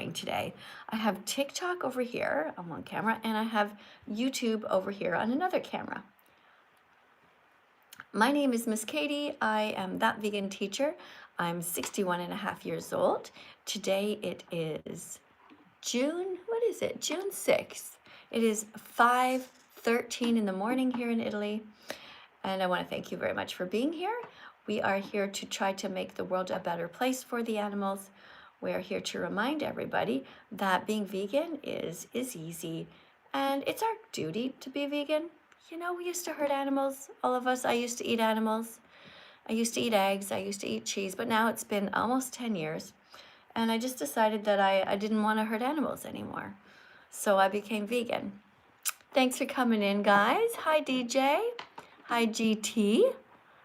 going today. I have TikTok over here on one camera, and I have YouTube over here on another camera. My name is Miss Katie. I am That Vegan Teacher. I'm 61 and a half years old. Today it is June 6th. It is 5:13 in the morning here in Italy. And I want to thank you very much for being here. We are here to try to make the world a better place for the animals. We are here to remind everybody that being vegan is easy, and it's our duty to be vegan. You know, we used to hurt animals, all of us. I used to eat animals. I used to eat eggs. I used to eat cheese, but now it's been almost 10 years. And I just decided that I didn't want to hurt animals anymore. So I became vegan. Thanks for coming in, guys. Hi, DJ. Hi, GT.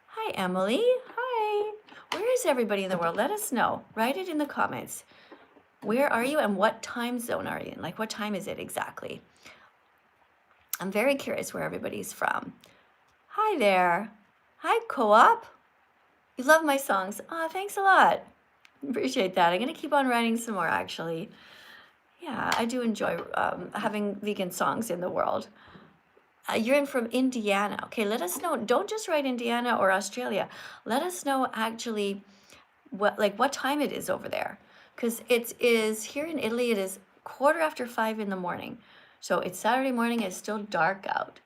Hi, Emily. Hi. Where is everybody in the world? Let us know. Write it in the comments. Where are you and what time zone are you in? Like, what time is it exactly? I'm very curious where everybody's from. Hi there. Hi, Co-op. You love my songs. Oh, thanks a lot. Appreciate that. I'm going to keep on writing some more, actually. Yeah, I do enjoy having vegan songs in the world. You're in from Indiana. Okay, let us know. Don't just write Indiana or Australia. Let us know actually what time it is over there. Because it is, here in Italy, it is 5:15 in the morning. So it's Saturday morning, it's still dark out.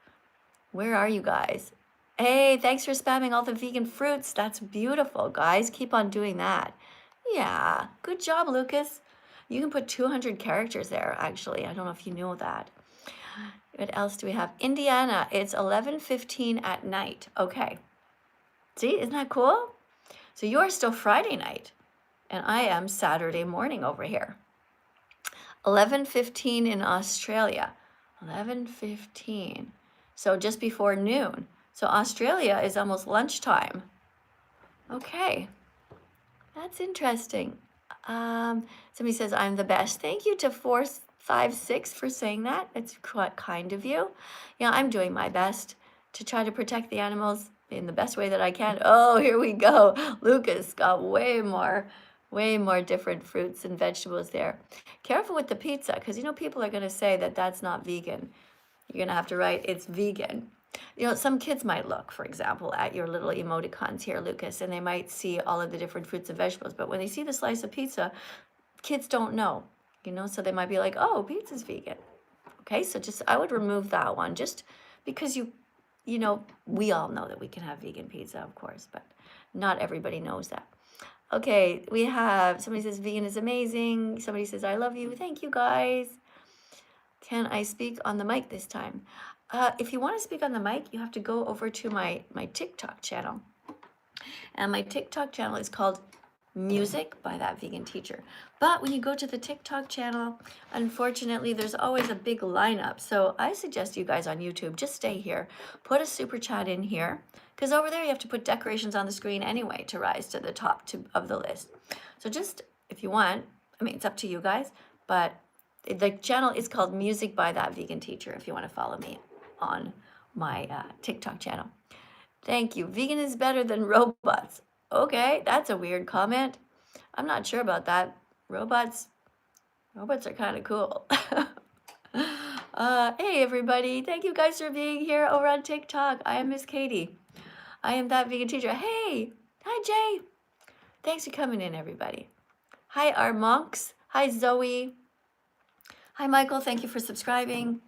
Where are you guys? Hey, thanks for spamming all the vegan fruits. That's beautiful, guys. Keep on doing that. Yeah, good job, Lucas. You can put 200 characters there, actually. I don't know if you knew that. What else do we have? Indiana, it's 11:15 at night. Okay. See, isn't that cool? So you're still Friday night, and I am Saturday morning over here. 11:15 in Australia. 11:15. So just before noon. So Australia is almost lunchtime. Okay. That's interesting. Somebody says, I'm the best. Thank you to 456 for saying that. It's quite kind of you. Yeah, I'm doing my best to try to protect the animals in the best way that I can. Oh, here we go. Lucas got way more different fruits and vegetables there. Careful with the pizza, because you know people are going to say that that's not vegan. You're going to have to write it's vegan. You know, some kids might look, for example, at your little emoticons here, Lucas, and they might see all of the different fruits and vegetables. But when they see the slice of pizza, kids don't know, you know, so they might be like, oh, pizza's vegan. Okay, so just, I would remove that one just because you know, we all know that we can have vegan pizza, of course, but not everybody knows that. Okay, we have, somebody says vegan is amazing. Somebody says, I love you. Thank you, guys. Can I speak on the mic this time? If you want to speak on the mic, you have to go over to my TikTok channel. And my TikTok channel is called Music by That Vegan Teacher. But when you go to the TikTok channel, unfortunately, there's always a big lineup. So I suggest you guys on YouTube, just stay here. Put a super chat in here. Because over there, you have to put decorations on the screen anyway to rise to the top of the list. So just, if you want, I mean, it's up to you guys. But the channel is called Music by That Vegan Teacher if you want to follow me on my TikTok channel. Thank you. Vegan is better than robots. Okay, that's a weird comment. I'm not sure about that. Robots are kind of cool. Hey, everybody. Thank you guys for being here over on TikTok. I am Miss Katie. I am That Vegan Teacher. Hey, hi, Jay. Thanks for coming in, everybody. Hi, our monks. Hi, Zoe. Hi, Michael. Thank you for subscribing.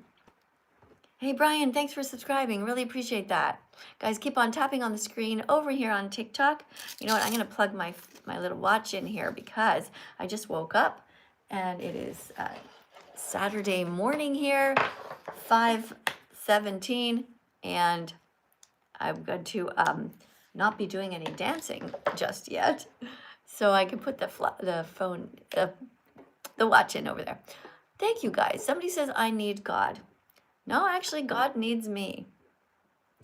Hey, Brian, thanks for subscribing. Really appreciate that. Guys, keep on tapping on the screen over here on TikTok. You know what? I'm going to plug my little watch in here because I just woke up and it is Saturday morning here, 5:17, and I'm going to not be doing any dancing just yet. So I can put the watch in over there. Thank you, guys. Somebody says I need God. No, actually, God needs me.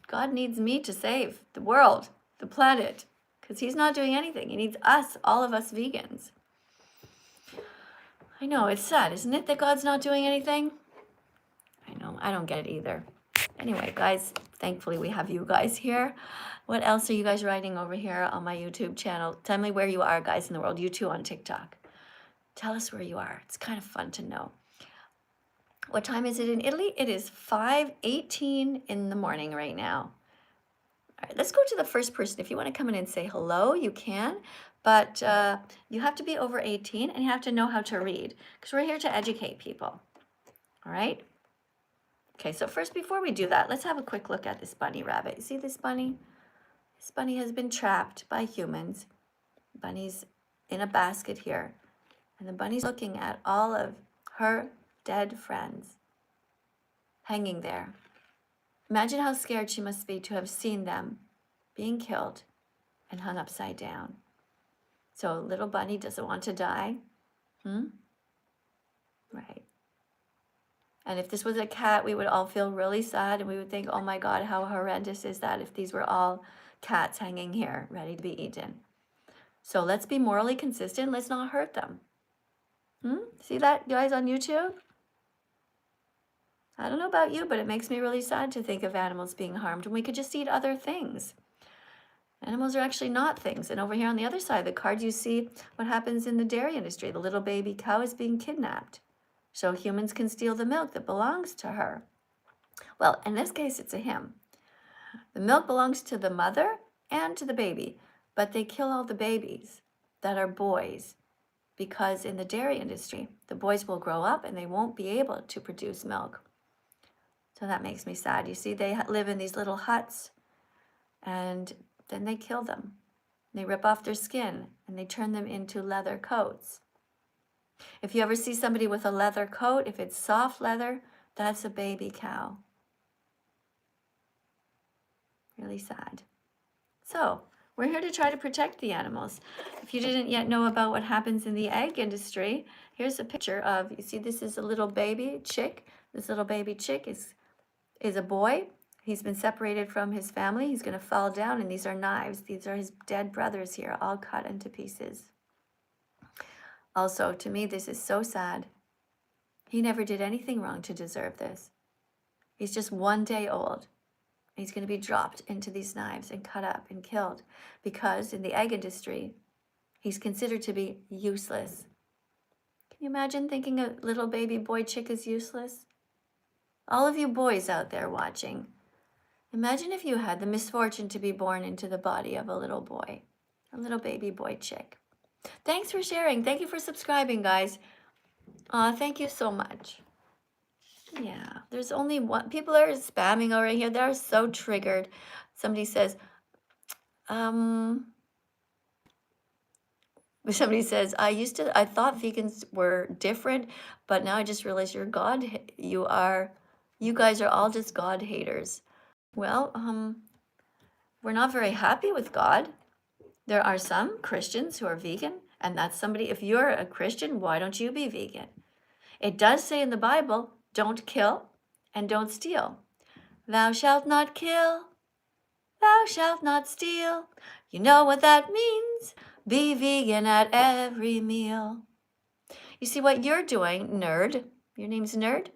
God needs me to save the world, the planet, because he's not doing anything. He needs us, all of us vegans. I know, it's sad, isn't it, that God's not doing anything? I know, I don't get it either. Anyway, guys, thankfully we have you guys here. What else are you guys writing over here on my YouTube channel? Tell me where you are, guys, in the world. You too on TikTok. Tell us where you are. It's kind of fun to know. What time is it in Italy? It is 5:18 in the morning right now. All right, let's go to the first person. If you want to come in and say hello, you can, but you have to be over 18 and you have to know how to read because we're here to educate people. All right? Okay, so first, before we do that, let's have a quick look at this bunny rabbit. You see this bunny? This bunny has been trapped by humans. Bunny's in a basket here, and the bunny's looking at all of her dead friends hanging there. Imagine how scared she must be to have seen them being killed and hung upside down. So little bunny doesn't want to die. Right. And if this was a cat, we would all feel really sad and we would think, oh my God, how horrendous is that if these were all cats hanging here, ready to be eaten. So let's be morally consistent. Let's not hurt them. See that, guys, on YouTube? I don't know about you, but it makes me really sad to think of animals being harmed when we could just eat other things. Animals are actually not things. And over here on the other side of the card, you see what happens in the dairy industry. The little baby cow is being kidnapped so humans can steal the milk that belongs to her. Well, in this case, it's a him. The milk belongs to the mother and to the baby, but they kill all the babies that are boys because in the dairy industry, the boys will grow up and they won't be able to produce milk. So that makes me sad. You see, they live in these little huts and then they kill them. They rip off their skin and they turn them into leather coats. If you ever see somebody with a leather coat, if it's soft leather, that's a baby cow. Really sad. So we're here to try to protect the animals. If you didn't yet know about what happens in the egg industry, here's a picture of, you see this is a little baby chick. This little baby chick is a boy. He's been separated from his family. He's going to fall down, and these are knives. These are his dead brothers here, all cut into pieces. Also, to me, this is so sad. He never did anything wrong to deserve this. He's just 1 day old. He's going to be dropped into these knives and cut up and killed because in the egg industry, he's considered to be useless. Can you imagine thinking a little baby boy chick is useless? All of you boys out there watching, imagine if you had the misfortune to be born into the body of a little boy, a little baby boy chick. Thanks for sharing. Thank you for subscribing, guys. Thank you so much. Yeah, there's only one. People are spamming over here. They're so triggered. Somebody says, somebody says, I thought vegans were different, but now I just realized you're God. You guys are all just God haters. Well, we're not very happy with God. There are some Christians who are vegan, and that's somebody, if you're a Christian, why don't you be vegan? It does say in the Bible, don't kill and don't steal. Thou shalt not kill, thou shalt not steal. You know what that means. Be vegan at every meal. You see what you're doing, nerd. Your name's Nerd.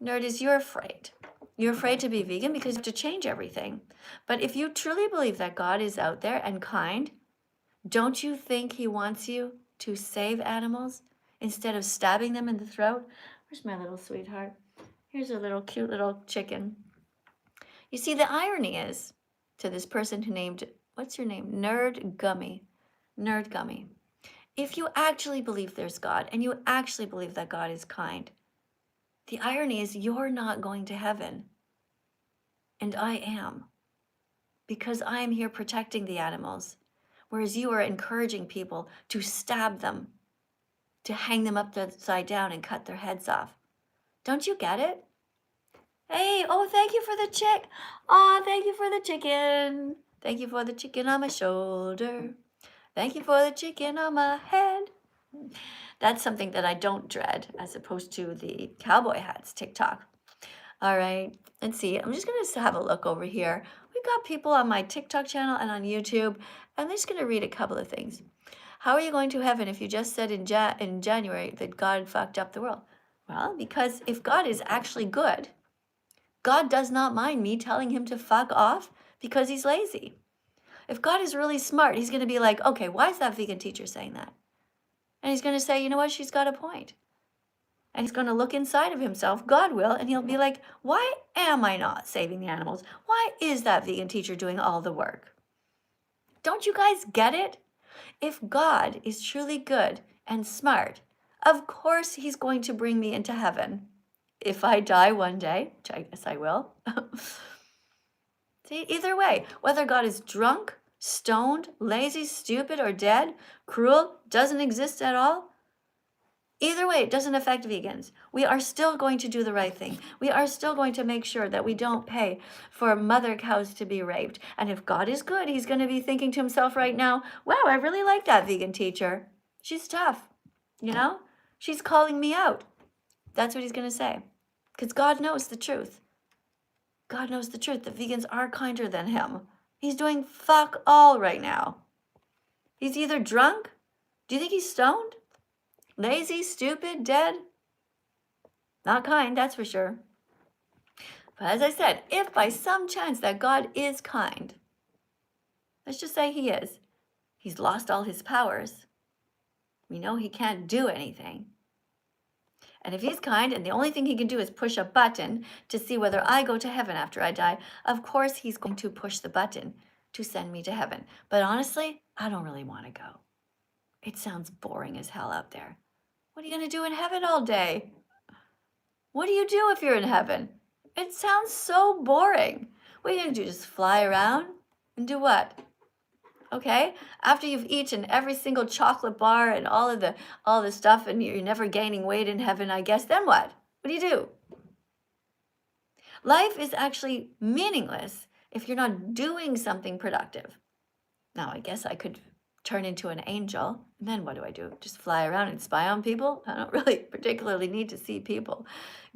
Nerd is you're afraid. You're afraid to be vegan because you have to change everything. But if you truly believe that God is out there and kind, don't you think he wants you to save animals instead of stabbing them in the throat? Where's my little sweetheart? Here's a little cute little chicken. You see, the irony is to this person who named, what's your name? Nerd Gummy. Nerd Gummy. If you actually believe there's God and you actually believe that God is kind, the irony is you're not going to heaven. And I am. Because I am here protecting the animals. Whereas you are encouraging people to stab them, to hang them upside down and cut their heads off. Don't you get it? Hey, oh, thank you for the chick. Oh, thank you for the chicken. Thank you for the chicken on my shoulder. Thank you for the chicken on my head. That's something that I don't dread as opposed to the cowboy hats TikTok. All right, let's see. I'm just going to have a look over here. We've got people on my TikTok channel and on YouTube. I'm just going to read a couple of things. How are you going to heaven if you just said in January that God fucked up the world? Well, because if God is actually good, God does not mind me telling him to fuck off because he's lazy. If God is really smart, he's going to be like, okay, why is that vegan teacher saying that? And he's going to say, you know what, she's got a point. And he's going to look inside of himself, God will, and he'll be like, why am I not saving the animals? Why is that vegan teacher doing all the work? Don't you guys get it? If God is truly good and smart, of course he's going to bring me into heaven. If I die one day, which I guess I will. See, either way, whether God is drunk, stoned, lazy, stupid, or dead, cruel, doesn't exist at all, either way, it doesn't affect vegans. We are still going to do the right thing. We are still going to make sure that we don't pay for mother cows to be raped. And if God is good, he's going to be thinking to himself right now, wow, I really like that vegan teacher. She's tough, you know? She's calling me out. That's what he's going to say. Because God knows the truth. God knows the truth that vegans are kinder than him. He's doing fuck all right now. He's either drunk. Do you think he's stoned? Lazy, stupid, dead? Not kind, that's for sure. But as I said, if by some chance that God is kind, let's just say he is, he's lost all his powers. We know he can't do anything. And if he's kind and the only thing he can do is push a button to see whether I go to heaven after I die, of course he's going to push the button to send me to heaven. But honestly, I don't really want to go. It sounds boring as hell out there. What are you going to do in heaven all day? What do you do if you're in heaven? It sounds so boring. What are you going to do, just fly around and do what? Okay, after you've eaten every single chocolate bar and all the stuff and you're never gaining weight in heaven, I guess, then what? What do you do? Life is actually meaningless if you're not doing something productive. Now, I guess I could turn into an angel, and then what do? Just fly around and spy on people? I don't really particularly need to see people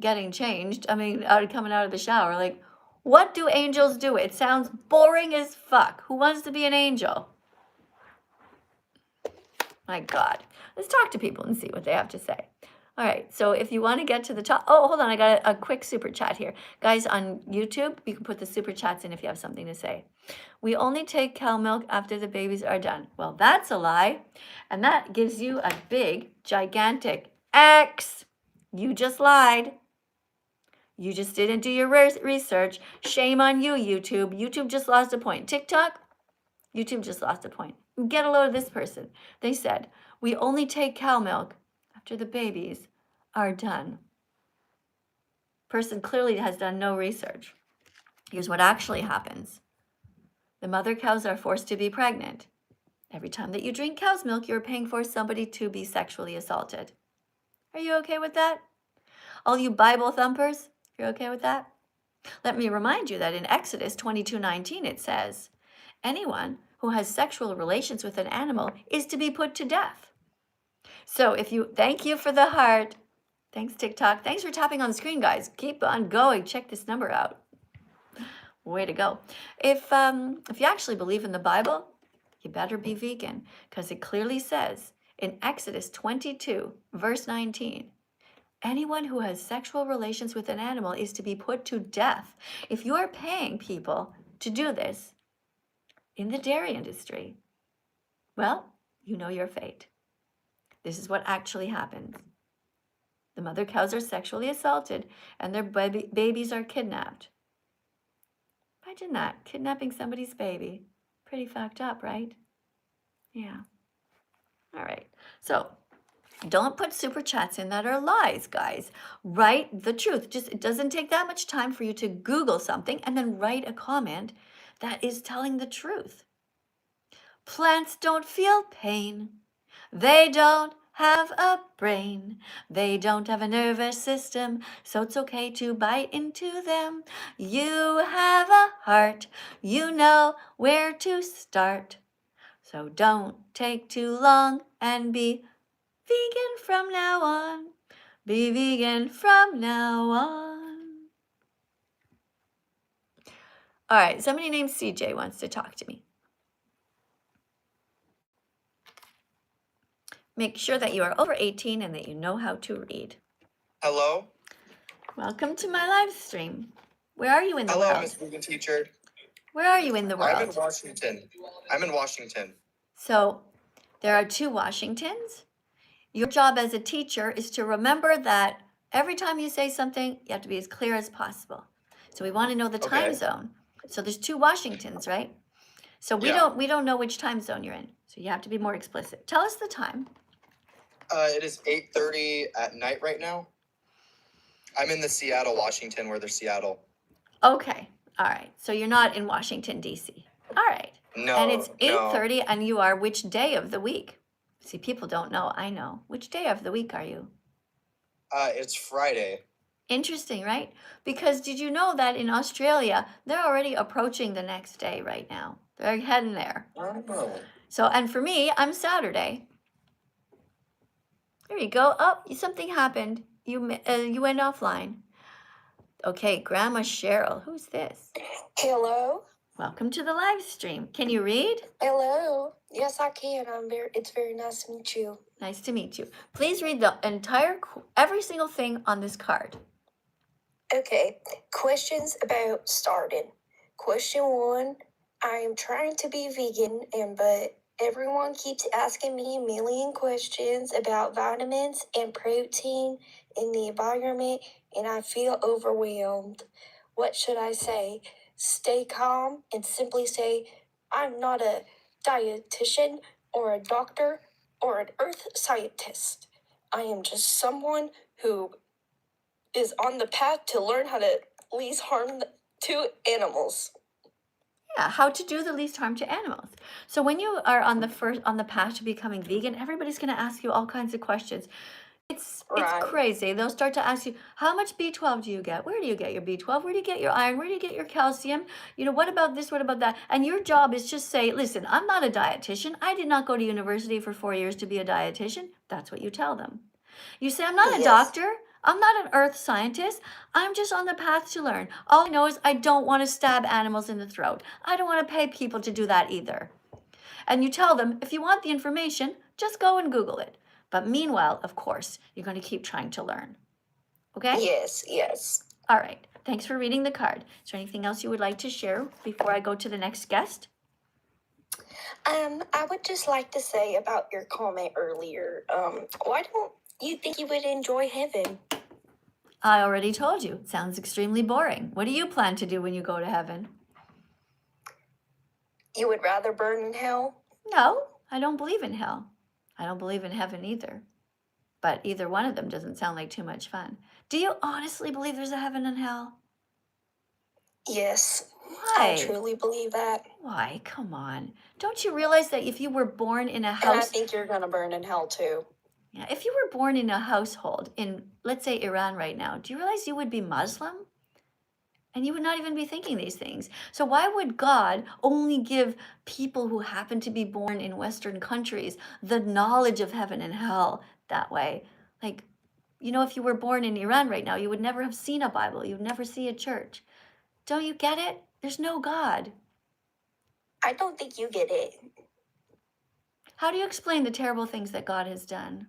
getting changed. I mean, coming out of the shower, like, what do angels do? It sounds boring as fuck. Who wants to be an angel? My God. Let's talk to people and see what they have to say. All right, so if you want to get to the top, oh, hold on, I got a quick super chat here. Guys, on YouTube, you can put the super chats in if you have something to say. We only take cow milk after the babies are done. Well, that's a lie, and that gives you a big, gigantic X. You just lied. You just didn't do your research. Shame on you, YouTube. YouTube just lost a point. TikTok, YouTube just lost a point. Get a load of this person. They said, we only take cow milk after the babies are done. Person clearly has done no research. Here's what actually happens. The mother cows are forced to be pregnant. Every time that you drink cow's milk, you're paying for somebody to be sexually assaulted. Are you okay with that? All you Bible thumpers, you're okay with that? Let me remind you that in Exodus 22:19 it says, anyone who has sexual relations with an animal is to be put to death. So thank you for the heart. Thanks, TikTok. Thanks for tapping on the screen, guys. Keep on going. Check this number out. Way to go. If you actually believe in the Bible, you better be vegan, because it clearly says in Exodus 22, verse 19, anyone who has sexual relations with an animal is to be put to death. If you are paying people to do this in the dairy industry, well, you know your fate. This is what actually happens. The mother cows are sexually assaulted and their babies are kidnapped. Imagine that, kidnapping somebody's baby. Pretty fucked up, right? Yeah. All right. So don't put super chats in that are lies, guys. Write the truth. It doesn't take that much time for you to Google something and then write a comment that is telling the truth. Plants don't feel pain. They don't have a brain. They don't have a nervous system, so it's okay to bite into them. You have a heart. You know where to start. So don't take too long and be vegan from now on. Be vegan from now on. All right, somebody named CJ wants to talk to me. Make sure that you are over 18 and that you know how to read. Hello? Welcome to my live stream. Where are you in the world? Hello, Miss Vegan Teacher. Where are you in the world? I'm in Washington. So there are two Washingtons. Your job as a teacher is to remember that every time you say something, you have to be as clear as possible. So we want to know the time Okay. zone. So there's two Washingtons, right? So Yeah. we don't know which time zone you're in. So you have to be more explicit. Tell us the time. It is 8:30 at night right now. I'm in the Seattle, Washington, where there's Seattle. Okay. All right. So you're not in Washington, D.C. All right. No, And it's no. 8:30 and you are which day of the week? See, people don't know. I know. Which day of the week are you? It's Friday. Interesting, right? Because did you know that in Australia, they're already approaching the next day right now? They're heading there. Oh. So, and for me, I'm Saturday. There you go. Oh, something happened. You went offline. Okay, Grandma Cheryl. Who's this? Hello. Welcome to the live stream. Can you read? Hello. Yes, I can. It's very nice to meet you. Nice to meet you. Please read the every single thing on this card. Okay. Questions about starting. Question 1. I am trying to be vegan, but everyone keeps asking me a million questions about vitamins and protein in the environment, and I feel overwhelmed. What should I say? Stay calm and simply say, I'm not a dietitian or a doctor or an earth scientist. I am just someone who is on the path to learn how to least harm to animals. Yeah, how to do the least harm to animals. So when you are on the path to becoming vegan, everybody's going to ask you all kinds of questions. It's Right. crazy. They'll start to ask you, how much B12 do you get? Where do you get your B12? Where do you get your iron? Where do you get your calcium? You know, what about this? What about that? And your job is just say, listen, I'm not a dietitian. I did not go to university for 4 years to be a dietitian. That's what you tell them. You say, I'm not a Yes. doctor. I'm not an earth scientist. I'm just on the path to learn. All I know is I don't want to stab animals in the throat. I don't want to pay people to do that either. And you tell them, if you want the information, just go and Google it. But meanwhile, of course, you're going to keep trying to learn. Okay? Yes, yes. All right. Thanks for reading the card. Is there anything else you would like to share before I go to the next guest? I would just like to say about your comment earlier. Why don't you think you would enjoy heaven? I already told you. It sounds extremely boring. What do you plan to do when you go to heaven? You would rather burn in hell? No, I don't believe in hell. I don't believe in heaven either. But either one of them doesn't sound like too much fun. Do you honestly believe there's a heaven and hell? Yes. Why? I truly believe that. Why? Come on. Don't you realize that if you were born in a And I house... think you're going to burn in hell too. Yeah, if you were born in a household in, let's say, Iran right now, do you realize you would be Muslim? And you would not even be thinking these things. So why would God only give people who happen to be born in Western countries the knowledge of heaven and hell that way? Like, you know, if you were born in Iran right now, you would never have seen a Bible. You would never see a church. Don't you get it? There's no God. I don't think you get it. How do you explain the terrible things that God has done?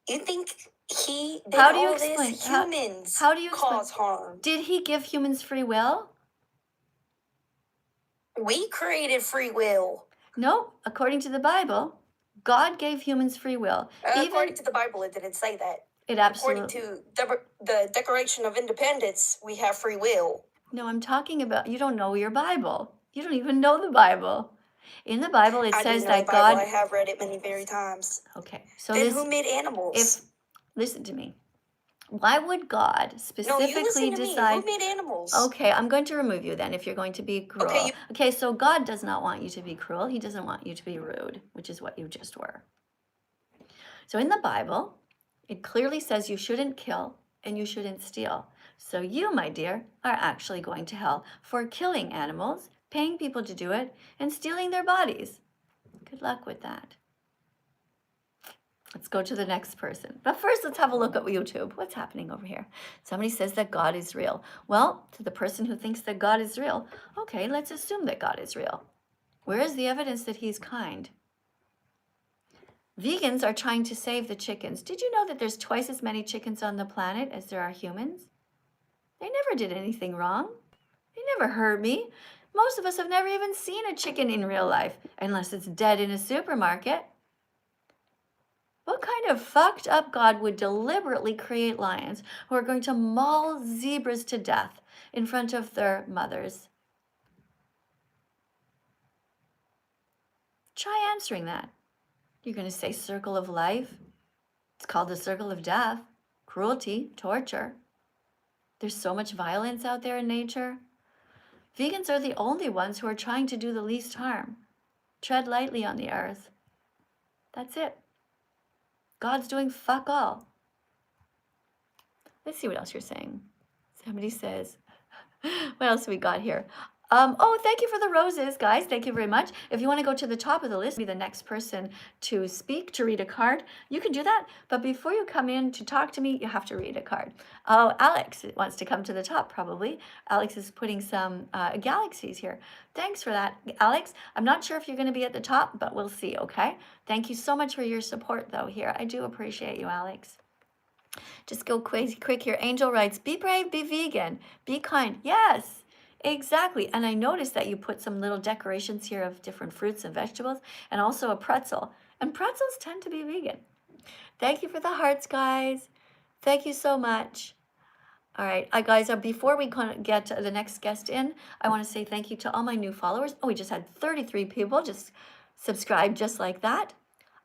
You think he did How do you all explain? this? Humans How do you explain? cause harm. Did he give humans free will? We created free will. No, according to the Bible, God gave humans free will. According to the Bible, it didn't say that. It absolutely... According to the Declaration of Independence, we have free will. No, I'm talking about, you don't know your Bible. You don't even know the Bible. In the Bible, it says that God... I have read it many times. Okay, so then who made animals? Listen to me. Why would God specifically decide... Who made animals? Okay, I'm going to remove you then if you're going to be cruel. Okay, so God does not want you to be cruel. He doesn't want you to be rude, which is what you just were. So in the Bible, it clearly says you shouldn't kill and you shouldn't steal. So you, my dear, are actually going to hell for killing animals, paying people to do it, and stealing their bodies. Good luck with that. Let's go to the next person. But first, let's have a look at YouTube. What's happening over here? Somebody says that God is real. Well, to the person who thinks that God is real, okay, let's assume that God is real. Where is the evidence that he's kind? Vegans are trying to save the chickens. Did you know that there's twice as many chickens on the planet as there are humans? They never did anything wrong. They never hurt me. Most of us have never even seen a chicken in real life, unless it's dead in a supermarket. What kind of fucked up God would deliberately create lions who are going to maul zebras to death in front of their mothers? Try answering that. You're going to say circle of life. It's called the circle of death, cruelty, torture. There's so much violence out there in nature. Vegans are the only ones who are trying to do the least harm. Tread lightly on the earth. That's it. God's doing fuck all. Let's see what else you're saying. Somebody says, what else we got here? Oh, thank you for the roses, guys. Thank you very much. If you want to go to the top of the list, be the next person to speak, to read a card, you can do that. But before you come in to talk to me, you have to read a card. Oh, Alex wants to come to the top, probably. Alex is putting some galaxies here. Thanks for that, Alex. I'm not sure if you're going to be at the top, but we'll see, okay? Thank you so much for your support, though, here. I do appreciate you, Alex. Just go quick here. Angel writes, be brave, be vegan, be kind. Yes, exactly. And I noticed that you put some little decorations here of different fruits and vegetables and also a pretzel. And pretzels tend to be vegan. Thank you for the hearts, guys. Thank you so much. All right, guys, before we get the next guest in, I want to say thank you to all my new followers. Oh, we just had 33 people just subscribe just like that.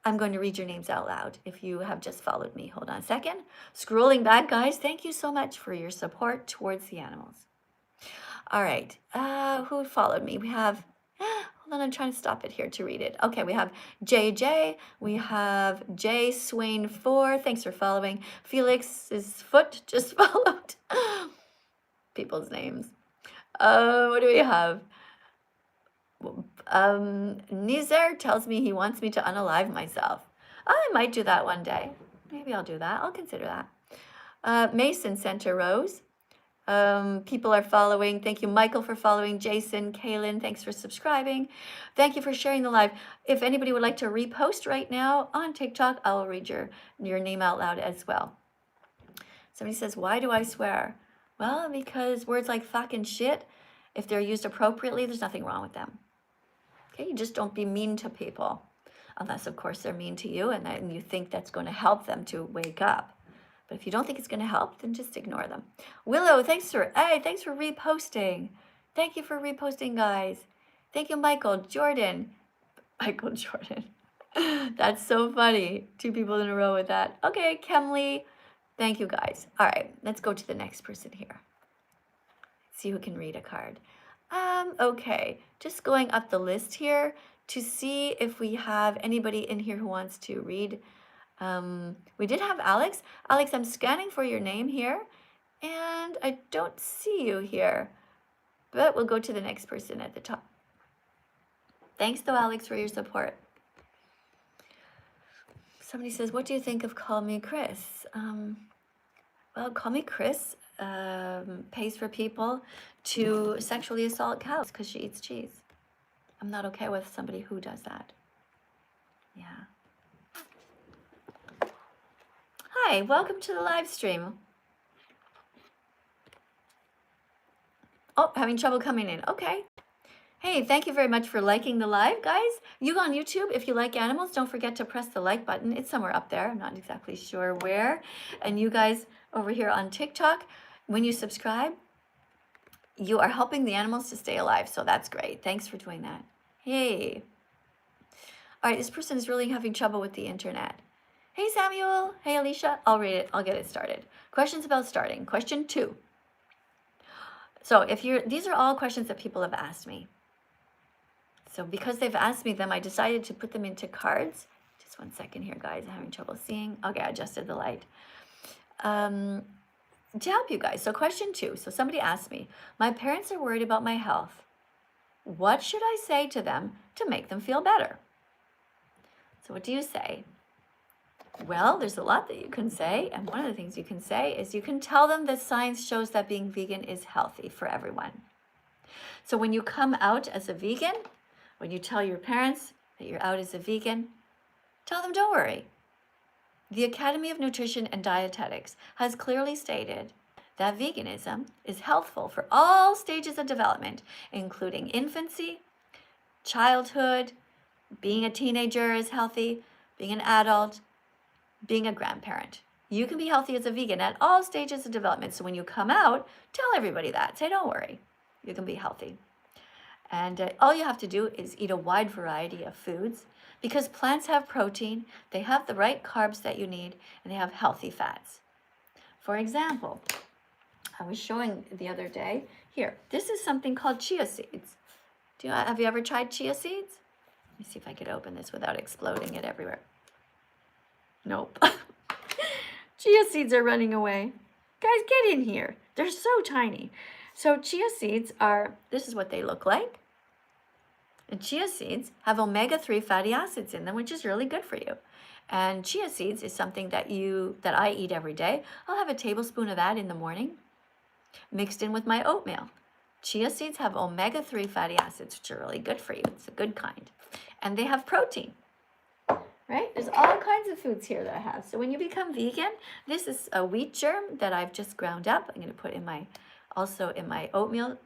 I'm going to read your names out loud if you have just followed me. Hold on a second. Scrolling back, guys, thank you so much for your support towards the animals. All right, who followed me? We have, hold on, I'm trying to stop it here to read it. Okay, we have JJ, we have J Swain 4, thanks for following. Felix's foot just followed. People's names. What do we have? Nizer tells me he wants me to unalive myself. I might do that one day. Maybe I'll do that. I'll consider that. Mason sent a rose. People are following. Thank you, Michael, for following. Jason, Kaylin, thanks for subscribing. Thank you for sharing the live. If anybody would like to repost right now on TikTok, I will read your name out loud as well. Somebody says, why do I swear? Well, because words like fucking shit, if they're used appropriately, there's nothing wrong with them. Okay, you just don't be mean to people. Unless, of course, they're mean to you and you think that's going to help them to wake up. But if you don't think it's going to help, then just ignore them. Willow, thanks for reposting. Thank you for reposting, guys. Thank you, Michael. Jordan. Michael Jordan. That's so funny. 2 people in a row with that. Okay, Kemley. Thank you, guys. All right, let's go to the next person here. See who can read a card. Okay, just going up the list here to see if we have anybody in here who wants to read. We did have Alex. Alex, I'm scanning for your name here, and I don't see you here, but we'll go to the next person at the top. Thanks, though, Alex, for your support. Somebody says, what do you think of Call Me Chris? Well, Call Me Chris pays for people to sexually assault cows because she eats cheese. I'm not okay with somebody who does that. Yeah. Hi, welcome to the live stream. Oh, having trouble coming in. Okay. Hey, thank you very much for liking the live, guys. You on YouTube, if you like animals, don't forget to press the like button. It's somewhere up there. I'm not exactly sure where. And you guys over here on TikTok, when you subscribe, you are helping the animals to stay alive. So that's great. Thanks for doing that. Hey. All right, this person is really having trouble with the internet. Hey, Samuel. Hey, Alicia. I'll read it. I'll get it started. Questions about starting. Question 2. So these are all questions that people have asked me. So because they've asked me them, I decided to put them into cards. Just one second here, guys. I'm having trouble seeing. Okay, I adjusted the light. To help you guys. So question 2. So somebody asked me, my parents are worried about my health. What should I say to them to make them feel better? So what do you say? Well, there's a lot that you can say. And one of the things you can say is you can tell them that science shows that being vegan is healthy for everyone. So when you come out as a vegan, when you tell your parents that you're out as a vegan, tell them don't worry. The Academy of Nutrition and Dietetics has clearly stated that veganism is healthful for all stages of development, including infancy, childhood, being a teenager is healthy, being an adult, being a grandparent. You can be healthy as a vegan at all stages of development. So when you come out, tell everybody that. Say, don't worry, you can be healthy. And all you have to do is eat a wide variety of foods because plants have protein, they have the right carbs that you need, and they have healthy fats. For example, I was showing the other day, here, this is something called chia seeds. Have you ever tried chia seeds? Let me see if I could open this without exploding it everywhere. Nope. Chia seeds are running away. Guys, get in here. They're so tiny. So chia seeds are, this is what they look like. And chia seeds have omega-3 fatty acids in them, which is really good for you. And chia seeds is something that I eat every day. I'll have a tablespoon of that in the morning, mixed in with my oatmeal. Chia seeds have omega-3 fatty acids, which are really good for you. It's a good kind. And they have protein, right? There's all kinds of foods here that I have. So when you become vegan, this is a wheat germ that I've just ground up. I'm going to put also in my oatmeal.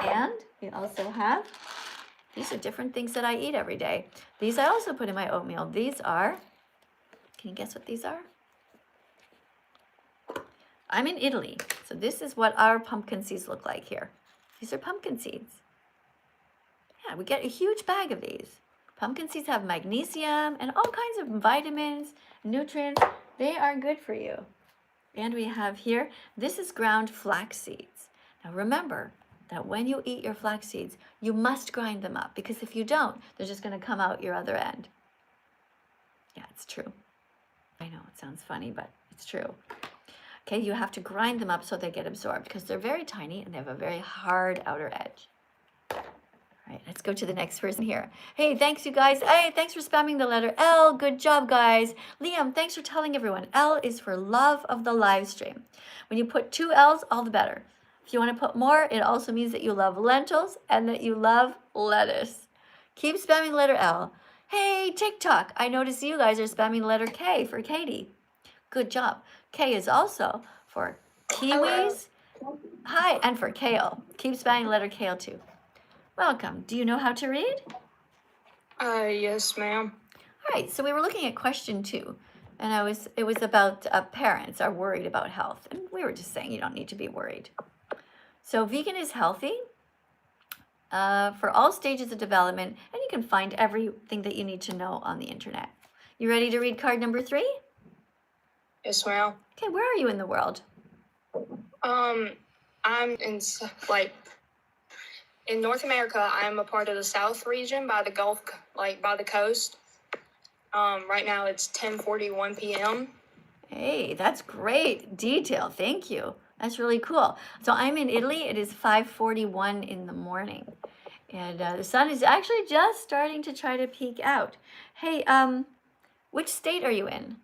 And we also have, these are different things that I eat every day. These I also put in my oatmeal. These are, can you guess what these are? I'm in Italy, so this is what our pumpkin seeds look like here. These are pumpkin seeds. Yeah, we get a huge bag of these. Pumpkin seeds have magnesium and all kinds of vitamins, nutrients. They are good for you. And we have here, this is ground flax seeds. Now remember that when you eat your flax seeds, you must grind them up because if you don't, they're just going to come out your other end. Yeah, it's true. I know it sounds funny, but it's true. Okay, you have to grind them up so they get absorbed because they're very tiny and they have a very hard outer edge. All right, let's go to the next person here. Hey, thanks you guys. Hey, thanks for spamming the letter L. Good job, guys. Liam, thanks for telling everyone. L is for love of the live stream. When you put 2 L's, all the better. If you want to put more, it also means that you love lentils and that you love lettuce. Keep spamming letter L. Hey, TikTok, I notice you guys are spamming letter K for Katie. Good job. K is also for kiwis. Hi, and for kale. Keep spamming letter kale too. Welcome. Do you know how to read? Yes, ma'am. All right, so we were looking at question 2, and it was about parents are worried about health, and we were just saying you don't need to be worried. So vegan is healthy for all stages of development, and you can find everything that you need to know on the internet. You ready to read card number 3? Yes, ma'am. Okay, where are you in the world? I'm in North America. I'm a part of the South region by the Gulf, by the coast. Right now it's 10:41 p.m. Hey, that's great detail. Thank you. That's really cool. So I'm in Italy. It is 5:41 in the morning. And the sun is actually just starting to try to peek out. Hey, which state are you in?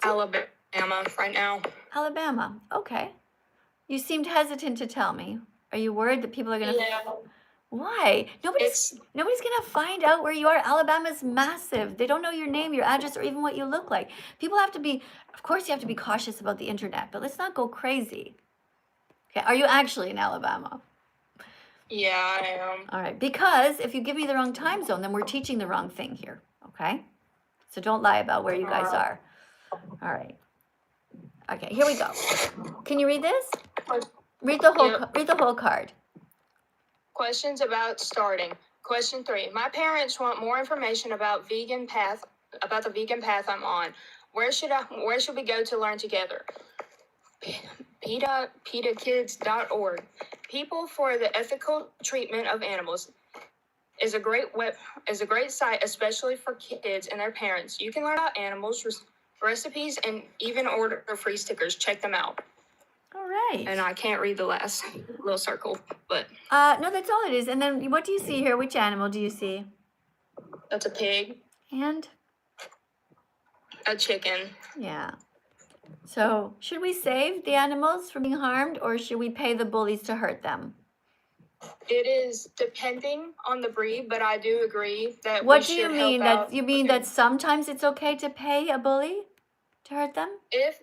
Alabama right now. Alabama. Okay. You seemed hesitant to tell me. Are you worried that people are going to... Yeah. Why? Nobody's going to find out where you are. Alabama's massive. They don't know your name, your address, or even what you look like. People have to be... Of course, you have to be cautious about the internet, but let's not go crazy. Okay, are you actually in Alabama? Yeah, I am. All right, because if you give me the wrong time zone, then we're teaching the wrong thing here, okay? So don't lie about where you guys are. All right. Okay, here we go. Can you read this? Read the whole card. Questions about starting. Question 3. My parents want more information about the vegan path I'm on. Where should we go to learn together? PETAkids.org. People for the Ethical Treatment of Animals is a great site, especially for kids and their parents. You can learn about animals, recipes, and even order free stickers. Check them out. All right. And I can't read the last little circle, but no, that's all it is. And then what do you see here? Which animal do you see? that's a pig. And? A chicken. Yeah. So should we save the animals from being harmed, or should we pay the bullies to hurt them? It is depending on the breed, but I do agree that What do you mean? That you mean that sometimes it's okay to pay a bully to hurt them? If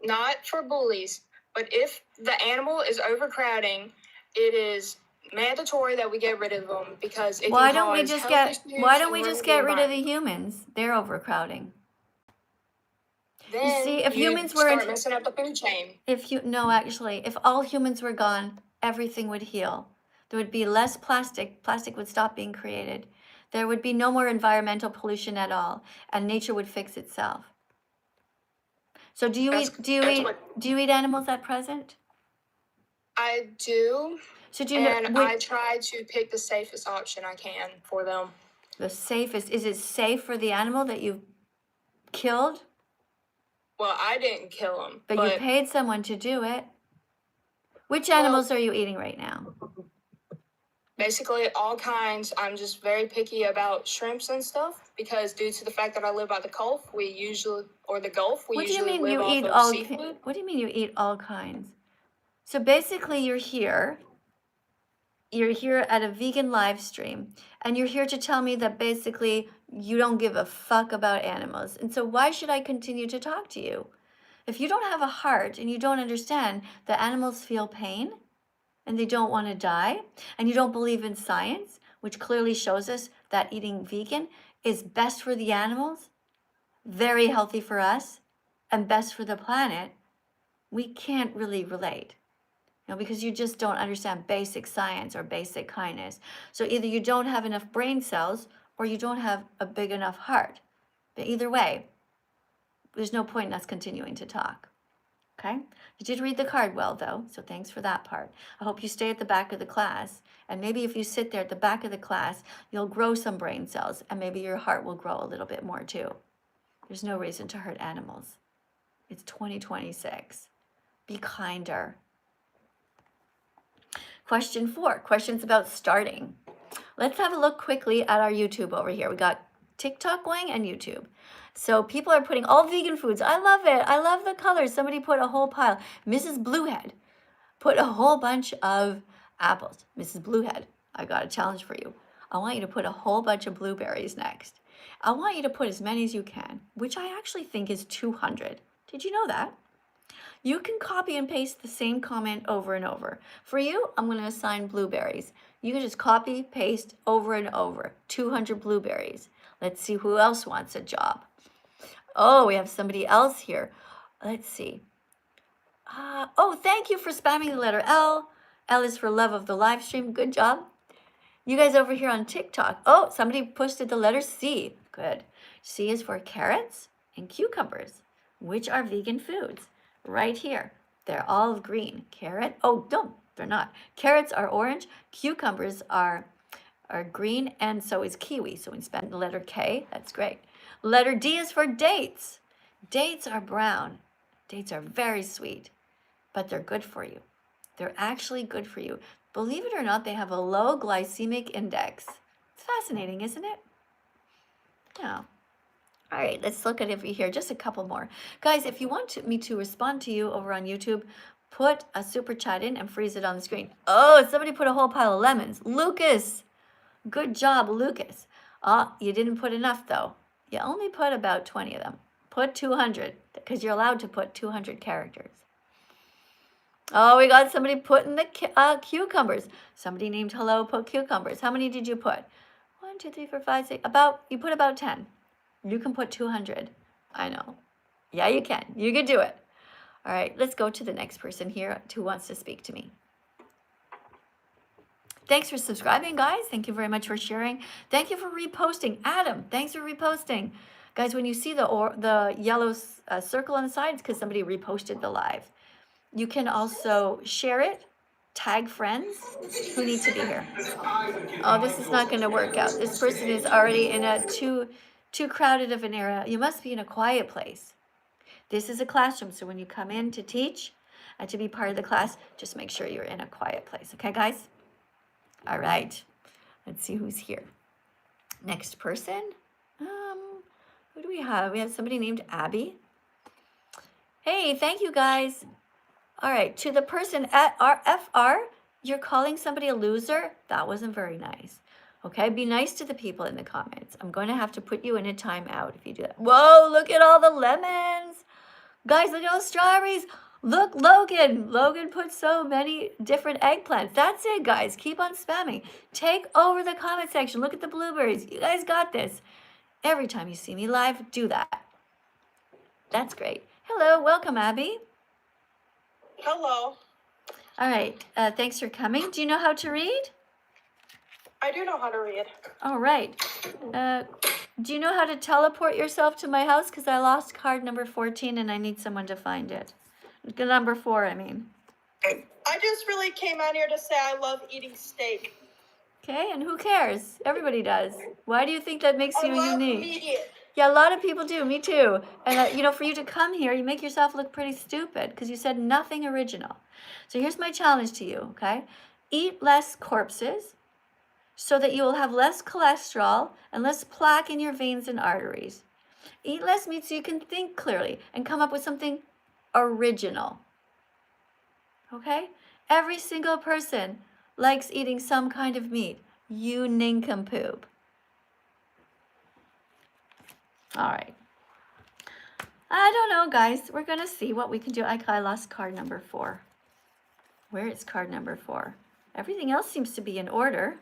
not for bullies, but if the animal is overcrowding, it is mandatory that we get rid of them because it Why can don't we cause just health get issues why don't and we ruin just get rid of the environment. humans? They're overcrowding. Then see, if you humans start weren't messing up the food chain. if all humans were gone, everything would heal. There would be less plastic. Plastic would stop being created. There would be no more environmental pollution at all, and nature would fix itself. So do you eat animals at present? I do, So do you know and I try to pick the safest option I can for them. the safest? Is it safe for the animal that you've killed? Well, I didn't kill them, But you paid someone to do it. Which animals are you eating right now? basically all kinds. I'm just very picky about shrimps and stuff because due to the fact that I live by the Gulf, we usually live off of seafood. What do you mean you eat all kinds? So basically you're here at a vegan live stream, and you're here to tell me that basically you don't give a fuck about animals. And so why should I continue to talk to you? If you don't have a heart and you don't understand that animals feel pain and they don't want to die, and you don't believe in science, which clearly shows us that eating vegan is best for the animals, very healthy for us, and best for the planet, we can't really relate. Because you just don't understand basic science or basic kindness. So either you don't have enough brain cells or you don't have a big enough heart. But either way, there's no point in us continuing to talk. Okay? You did read the card well, though, so thanks for that part. I hope you stay at the back of the class, and maybe if you sit there at the back of the class, you'll grow some brain cells, and maybe your heart will grow a little bit more, too. There's no reason to hurt animals. It's 2026. Be kinder. Question 4, questions about starting. Let's have a look quickly at our YouTube over here. We got TikTok going and YouTube. So people are putting all vegan foods. I love it. I love the colors. Somebody put a whole pile. Mrs. Bluehead put a whole bunch of apples. Mrs. Bluehead, I got a challenge for you. I want you to put a whole bunch of blueberries next. I want you to put as many as you can, which I actually think is 200. Did you know that? You can copy and paste the same comment over and over. For you, I'm going to assign blueberries. You can just copy, paste over and over. 200 blueberries. Let's see who else wants a job. Oh, we have somebody else here. Let's see. Oh, thank you for spamming the letter L. L is for love of the live stream. Good job. You guys over here on TikTok. Oh, somebody posted the letter C. Good. C is for carrots and cucumbers, which are vegan foods. Right here. They're all green. Carrot. Oh, no, they're not. Carrots are orange. Cucumbers are green, and so is kiwi. So we spend the letter K. That's great. Letter D is for dates. Dates are brown. Dates are very sweet, but they're good for you. They're actually good for you. Believe it or not, they have a low glycemic index. It's fascinating, isn't it? Yeah. All right, let's look at it over here. Just a couple more. Guys, if you want me to respond to you over on YouTube, put a super chat in and freeze it on the screen. Oh, somebody put a whole pile of lemons. Lucas. Good job, Lucas. You didn't put enough, though. You only put about 20 of them. Put 200, because you're allowed to put 200 characters. Oh, we got somebody putting the cucumbers. Somebody named Hello put cucumbers. How many did you put? 1, 2, 3, 4, 5, 6. You put about 10. You can put 200. I know. Yeah, you can. You can do it. All right, let's go to the next person here who wants to speak to me. Thanks for subscribing, guys. Thank you very much for sharing. Thank you for reposting. Adam, thanks for reposting. Guys, when you see the yellow circle on the side, it's because somebody reposted the live. You can also share it, tag friends who need to be here. Oh, this is not going to work out. This person is already in a too crowded of an area. You must be in a quiet place. This is a classroom, so when you come in to teach and to be part of the class, just make sure you're in a quiet place. Okay, guys? All right. Let's see who's here. Next person. Who do we have? We have somebody named Abby. Hey, thank you, guys. All right, to the person at RFR, you're calling somebody a loser? That wasn't very nice. Okay, be nice to the people in the comments. I'm going to have to put you in a timeout if you do that. Whoa, look at all the lemons. Guys, look at all the strawberries. Look, Logan. Logan put so many different eggplants. That's it, guys. Keep on spamming. Take over the comment section. Look at the blueberries. You guys got this. Every time you see me live, do that. That's great. Hello, welcome, Abby. Hello. All right, thanks for coming. Do you know how to read? I do know how to read. All right. Do you know how to teleport yourself to my house? Because I lost card number 14 and I need someone to find it. Number 4, I mean. I just really came out here to say I love eating steak. Okay, and who cares? Everybody does. Why do you think that makes you I love unique? meat. Yeah, a lot of people do. Me too. And, you know, for you to come here, you make yourself look pretty stupid because you said nothing original. So here's my challenge to you, okay? Eat less corpses so that you will have less cholesterol and less plaque in your veins and arteries. Eat less meat so you can think clearly and come up with something original. Okay? Every single person likes eating some kind of meat. You nincompoop. All right. I don't know, guys. We're going to see what we can do. I lost card number 4. Where is card number 4? Everything else seems to be in order.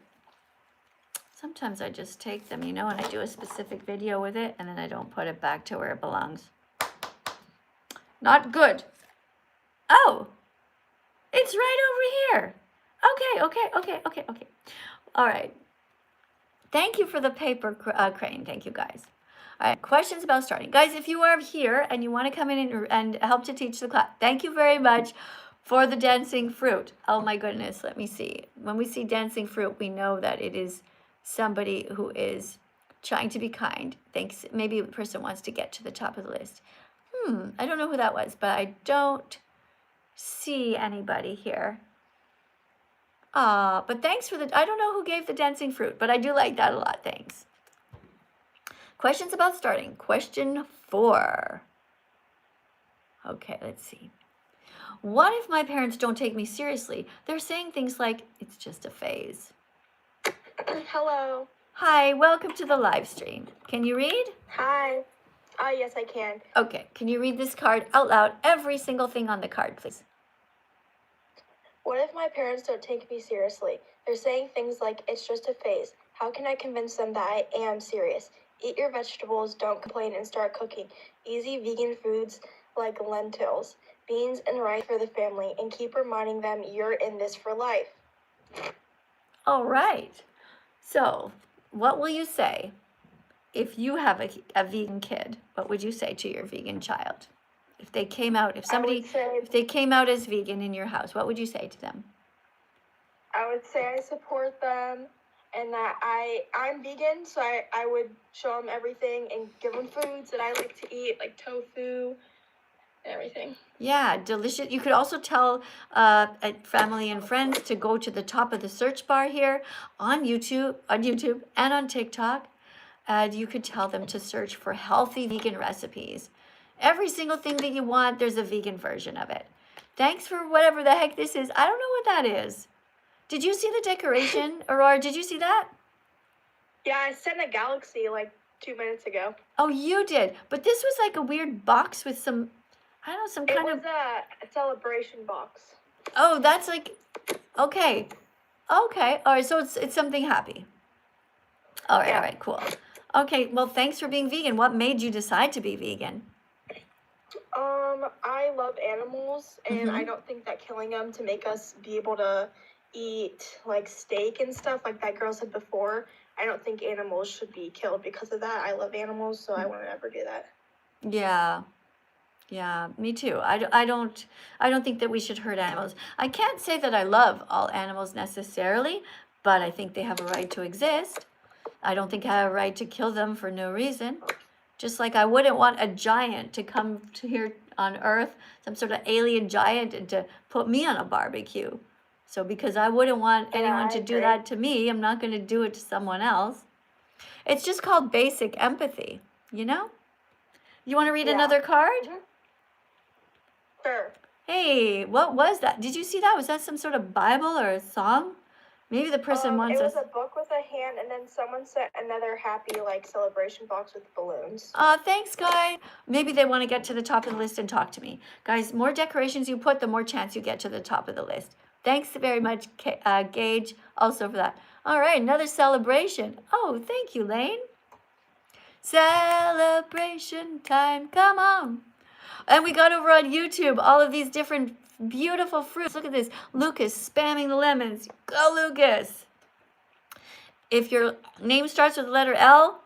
Sometimes I just take them, you know, and I do a specific video with it, and then I don't put it back to where it belongs. Not good. Oh, it's right over here. Okay. All right. Thank you for the paper crane. Thank you, guys. All right, questions about starting. Guys, if you are here and you want to come in and help to teach the class, thank you very much for the dancing fruit. Oh my goodness, let me see. When we see dancing fruit, we know that it is somebody who is trying to be kind. Thanks. Maybe the person wants to get to the top of the list. I don't know who that was, but I don't see anybody here. But thanks for I don't know who gave the dancing fruit, but I do like that a lot. Thanks. Questions about starting. Question 4. Okay, let's see. What if my parents don't take me seriously? They're saying things like, it's just a phase. Hello. Hi, welcome to the live stream. Can you read? Hi. Yes, I can. Okay, can you read this card out loud? Every single thing on the card, please. What if my parents don't take me seriously? They're saying things like, it's just a phase. How can I convince them that I am serious? Eat your vegetables, don't complain, and start cooking. Easy vegan foods like lentils, beans, and rice for the family, and keep reminding them you're in this for life. All right. So, what will you say if you have a vegan kid? What would you say to your vegan child? If they came out, if they came out as vegan in your house, what would you say to them? I would say I support them and that I'm vegan, so I would show them everything and give them foods that I like to eat, like tofu and everything. Yeah, delicious. You could also tell family and friends to go to the top of the search bar here on YouTube and on TikTok. And you could tell them to search for healthy vegan recipes. Every single thing that you want, there's a vegan version of it. Thanks for whatever the heck this is. I don't know what that is. Did you see the decoration, Aurora? Did you see that? Yeah, I sent a galaxy like 2 minutes ago. Oh, you did. But this was like a weird box with some, I don't know, some kind of... It was a celebration box. Oh, that's like, okay. Okay, all right, so it's something happy. All right, Yeah. All right, cool. Okay, well, thanks for being vegan. What made you decide to be vegan? I love animals, and I don't think that killing them to make us be able to eat like steak and stuff like that girl said before, I don't think animals should be killed because of that. I love animals, so I won't ever do that. Yeah, me too. I don't think that we should hurt animals. I can't say that I love all animals necessarily, but I think they have a right to exist. I don't think I have a right to kill them for no reason. Just like I wouldn't want a giant to come to here on Earth, some sort of alien giant, and to put me on a barbecue. So because I wouldn't want anyone to do that to me, I'm not going to do it to someone else. It's just called basic empathy, you know? You want to read another card? Sure. Hey, what was that? Did you see that? Was that some sort of Bible or a song? Maybe the person wants It us. was a book with a hand, and then someone sent another happy celebration box with balloons. Thanks, guys. Maybe they want to get to the top of the list and talk to me. Guys, more decorations you put, the more chance you get to the top of the list. Thanks very much, Gage, also for that. All right, another celebration. Oh, thank you, Lane. Celebration time, come on. And we got over on YouTube all of these different beautiful fruits. Look at this. Lucas spamming the lemons. Go, Lucas. If your name starts with the letter L,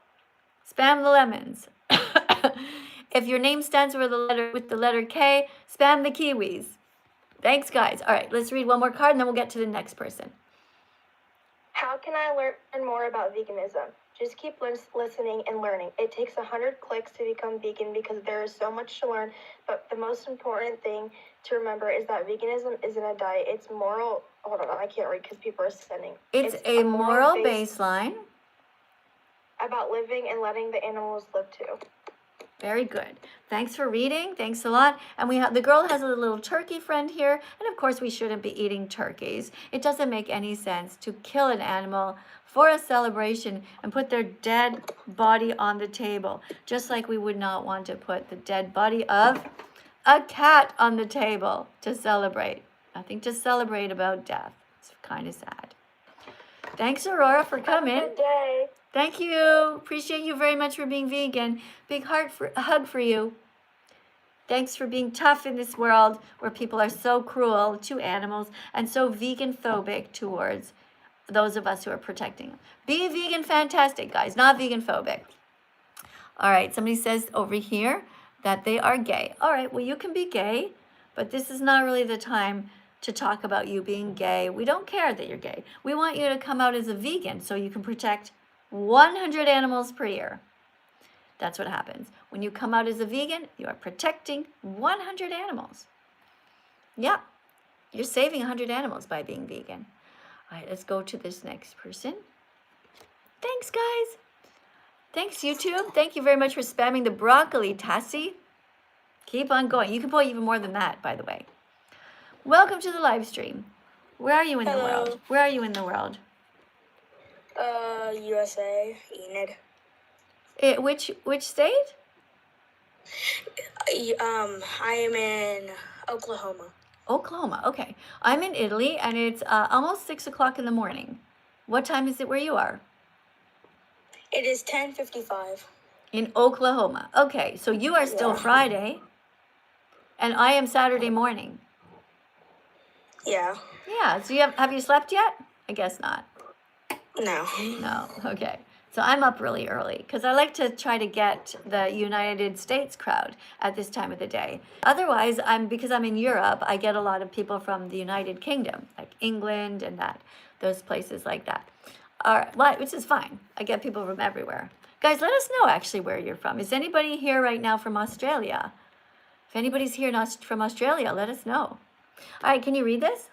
spam the lemons. If your name stands with the letter K, spam the kiwis. Thanks, guys. All right, let's read one more card, and then we'll get to the next person. How can I learn more about veganism? Just keep listening and learning. It takes 100 clicks to become vegan because there is so much to learn. But the most important thing to remember is that veganism isn't a diet. It's moral. Hold on, I can't read because people are sending. It's a moral baseline. About living and letting the animals live too. Very good. Thanks for reading. Thanks a lot. And the girl has a little turkey friend here. And of course, we shouldn't be eating turkeys. It doesn't make any sense to kill an animal for a celebration and put their dead body on the table. Just like we would not want to put the dead body of a cat on the table to celebrate. Nothing to celebrate about death. It's kind of sad. Thanks, Aurora, for coming. Have a good day. Thank you. Appreciate you very much for being vegan. Big hug for you. Thanks for being tough in this world where people are so cruel to animals and so vegan phobic towards those of us who are protecting them. Be vegan fantastic, guys, not vegan phobic. All right, somebody says over here that they are gay. All right, well, you can be gay, but this is not really the time to talk about you being gay. We don't care that you're gay. We want you to come out as a vegan so you can protect 100 animals per year. That's what happens. When you come out as a vegan, you are protecting 100 animals. Yeah, you're saving 100 animals by being vegan. All right, let's go to this next person. Thanks, guys. Thanks, YouTube. Thank you very much for spamming the broccoli, Tassie. Keep on going. You can put even more than that, by the way. Welcome to the live stream. Where are you in the world? Where are you in the world? USA, Enid. Which state? I am in Oklahoma. Oklahoma, okay. I'm in Italy, and it's almost 6 o'clock in the morning. What time is it where you are? It is 10:55. In Oklahoma. Okay, so you are still Friday, and I am Saturday morning. Yeah. Yeah, so have you slept yet? I guess not. No. No, okay. So I'm up really early because I like to try to get the United States crowd at this time of the day. Otherwise, because I'm in Europe, I get a lot of people from the United Kingdom, like England and those places like that. Which is fine. I get people from everywhere. Guys, let us know actually where you're from. Is anybody here right now from Australia? If anybody's here from Australia, let us know. All right, can you read this?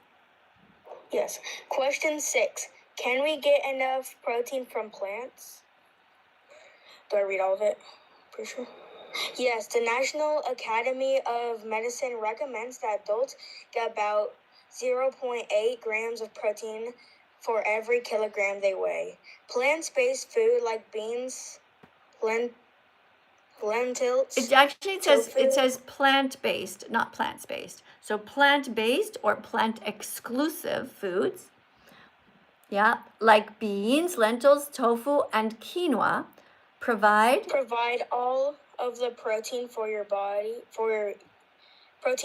Yes. Question 6. Can we get enough protein from plants? Do I read all of it? Pretty sure. Yes, the National Academy of Medicine recommends that adults get about 0.8 grams of protein for every kilogram they weigh. Plant-based food like beans, lentils. It says plant-based, not plants-based. So plant-based or plant-exclusive foods, yeah, like beans, lentils, tofu, and quinoa, provide all of the protein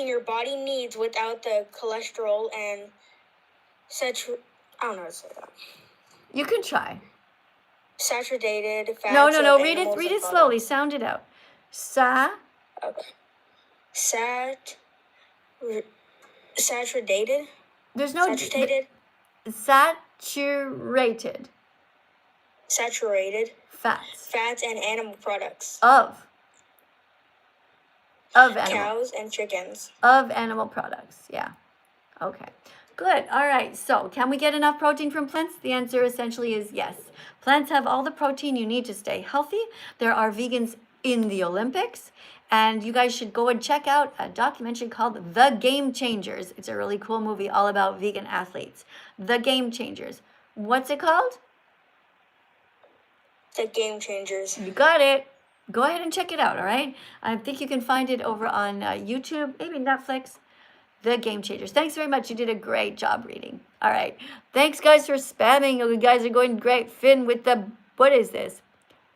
your body needs without the cholesterol and I don't know how to say that. You can try. Saturated fats. No. Read it slowly. Sound it out. Saturated. There's no saturated. Saturated. Fats and animal products. Of cows and chickens. Of animal products. Yeah. Okay. Good. All right. So, can we get enough protein from plants? The answer essentially is yes. Plants have all the protein you need to stay healthy. There are vegans in the Olympics, and you guys should go and check out a documentary called The Game Changers. It's a really cool movie all about vegan athletes. The Game Changers. What's it called? The Game Changers. You got it. Go ahead and check it out, all right? I think you can find it over on YouTube, maybe Netflix. The Game Changers. Thanks very much. You did a great job reading. All right. Thanks, guys, for spamming. You guys are going great. Finn with the, what is this?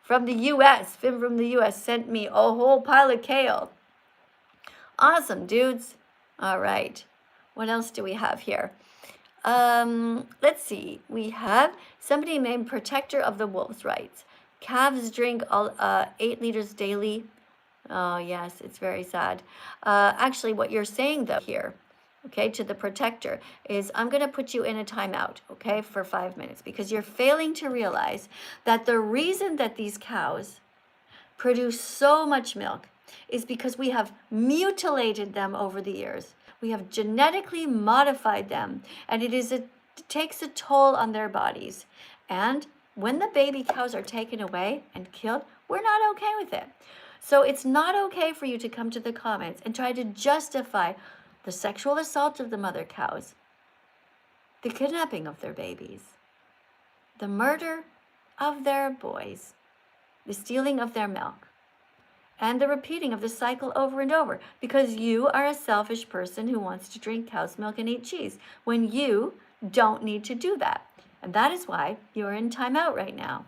From the U.S. Finn from the U.S. sent me a whole pile of kale. Awesome, dudes. All right. What else do we have here? Let's see. We have somebody named Protector of the Wolves writes, calves drink 8 liters daily. Oh, yes, it's very sad. Actually, what you're saying, though, here, okay, to the protector, is I'm going to put you in a timeout, okay, for 5 minutes, because you're failing to realize that the reason that these cows produce so much milk is because we have mutilated them over the years. We have genetically modified them, and it takes a toll on their bodies. And when the baby cows are taken away and killed, we're not okay with it. So it's not okay for you to come to the comments and try to justify the sexual assault of the mother cows, the kidnapping of their babies, the murder of their boys, the stealing of their milk, and the repeating of the cycle over and over, because you are a selfish person who wants to drink cow's milk and eat cheese when you don't need to do that. And that is why you're in timeout right now.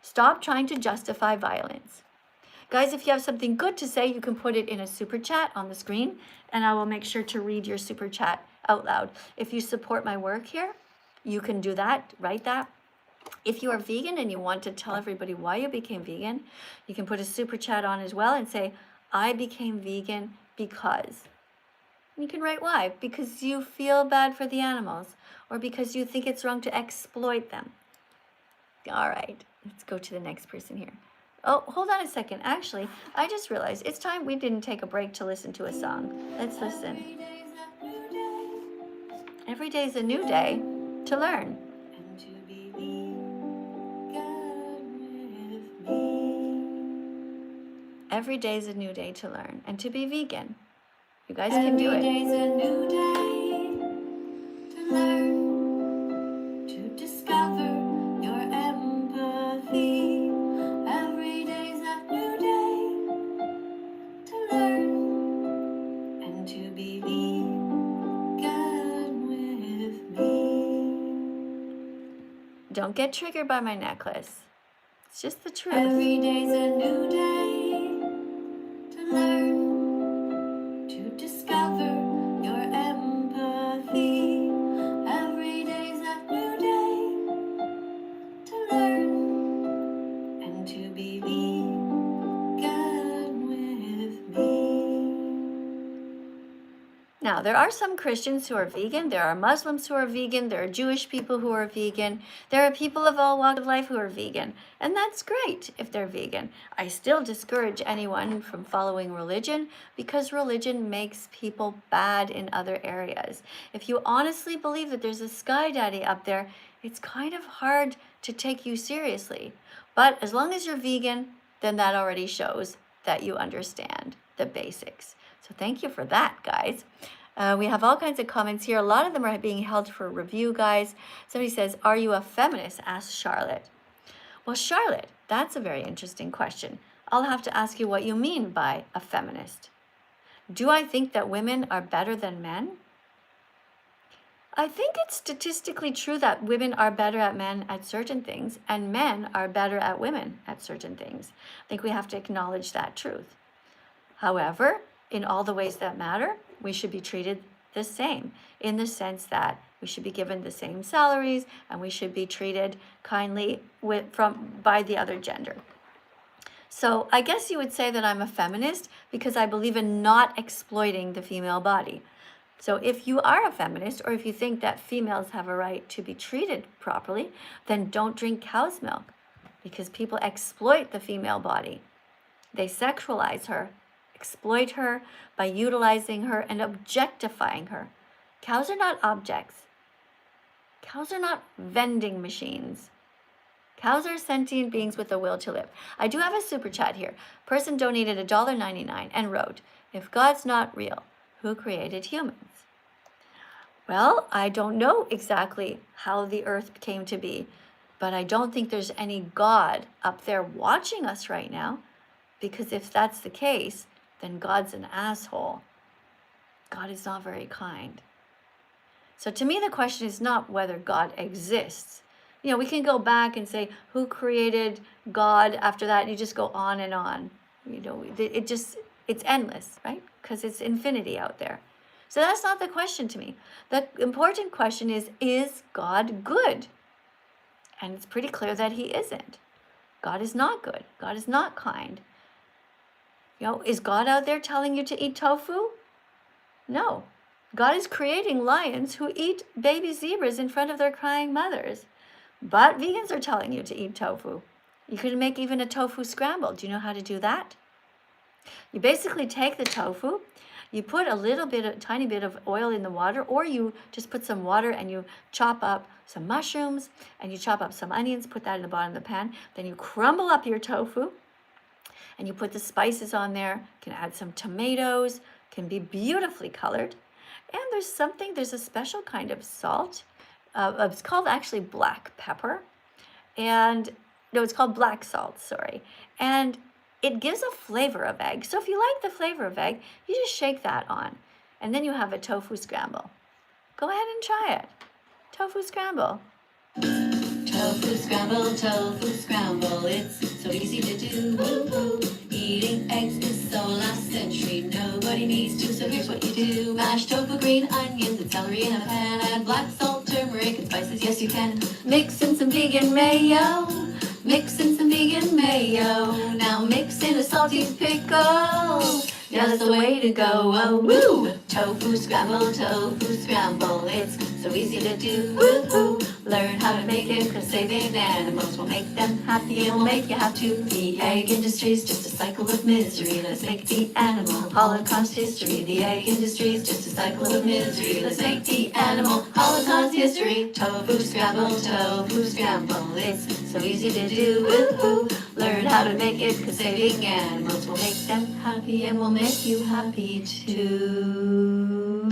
Stop trying to justify violence. Guys, if you have something good to say, you can put it in a super chat on the screen, and I will make sure to read your super chat out loud. If you support my work here, you can do that, write that. If you are vegan and you want to tell everybody why you became vegan, you can put a super chat on as well and say, I became vegan because. You can write why. Because you feel bad for the animals, or because you think it's wrong to exploit them. All right, let's go to the next person here. Oh, hold on a second. Actually, I just realized it's time we didn't take a break to listen to a song. Let's listen. Every day is a new day to learn. Every day is a new day to learn and to be vegan. You guys can do it. Every day is a new day to learn, to discover your empathy. Every day is a new day to learn and to be vegan with me. Don't get triggered by my necklace. It's just the truth. Every day's a new day to learn, to discover your empathy. Every day's a new day to learn and to be vegan with me. Now, there are some Christians who are vegan, there are Muslims who are vegan, there are Jewish people who are vegan, there are people of all walks of life who are vegan, and that's great if they're vegan. I still discourage anyone from following religion because religion makes people bad in other areas. If you honestly believe that there's a sky daddy up there, it's kind of hard to take you seriously. But as long as you're vegan, then that already shows that you understand the basics. So thank you for that, guys. We have all kinds of comments here. A lot of them are being held for review, guys. Somebody says, are you a feminist? Asked Charlotte. Well, Charlotte, that's a very interesting question. I'll have to ask you what you mean by a feminist. Do I think that women are better than men? I think it's statistically true that women are better at men at certain things, and men are better at women at certain things. I think we have to acknowledge that truth. However, in all the ways that matter, we should be treated the same, in the sense that we should be given the same salaries and we should be treated kindly by the other gender. So I guess you would say that I'm a feminist because I believe in not exploiting the female body. So if you are a feminist, or if you think that females have a right to be treated properly, then don't drink cow's milk, because people exploit the female body. They sexualize her, exploit her by utilizing her and objectifying her. Cows are not objects. Cows are not vending machines. Cows are sentient beings with a will to live. I do have a super chat here. Person donated $1.99 and wrote, if God's not real, who created humans? Well, I don't know exactly how the earth came to be, but I don't think there's any God up there watching us right now, because if that's the case, then God's an asshole. God is not very kind. So to me, the question is not whether God exists. You know, we can go back and say, who created God after that? And you just go on and on. You know, it's endless, right? Because it's infinity out there. So that's not the question to me. The important question is God good? And it's pretty clear that he isn't. God is not good. God is not kind. You know, is God out there telling you to eat tofu? No. God is creating lions who eat baby zebras in front of their crying mothers. But vegans are telling you to eat tofu. You could make even a tofu scramble. Do you know how to do that? You basically take the tofu, you put a tiny bit of oil in the water, or you just put some water and you chop up some mushrooms and you chop up some onions, put that in the bottom of the pan. Then you crumble up your tofu and you put the spices on there. You can add some tomatoes, can be beautifully colored. And there's a special kind of salt. It's called actually black pepper. And no, it's called black salt, sorry. And it gives a flavor of egg. So if you like the flavor of egg, you just shake that on. And then you have a tofu scramble. Go ahead and try it. Tofu scramble. Tofu scramble, it's so easy to do. Woo-hoo. Eating eggs is so last century, nobody needs to, so here's what you do. Mash tofu, green onions, and celery in a pan. Add black salt, turmeric, and spices, yes you can. Mix in some vegan mayo. Mix in some vegan mayo. Now mix in a salty pickle. Now that's the way to go. Oh, woo! Tofu scramble, it's so easy to do. Woo-hoo. Learn how to make it, cause saving animals will make them happy and will make you have to. The egg industry's just a cycle of misery. Let's make the animal holocaust history. The egg industry's just a cycle of misery. Let's make the animal holocaust history. Tofu scramble, it's so easy to do. Woo-hoo. Learn how to make it, cause saving animals will make them happy and will make you happy too.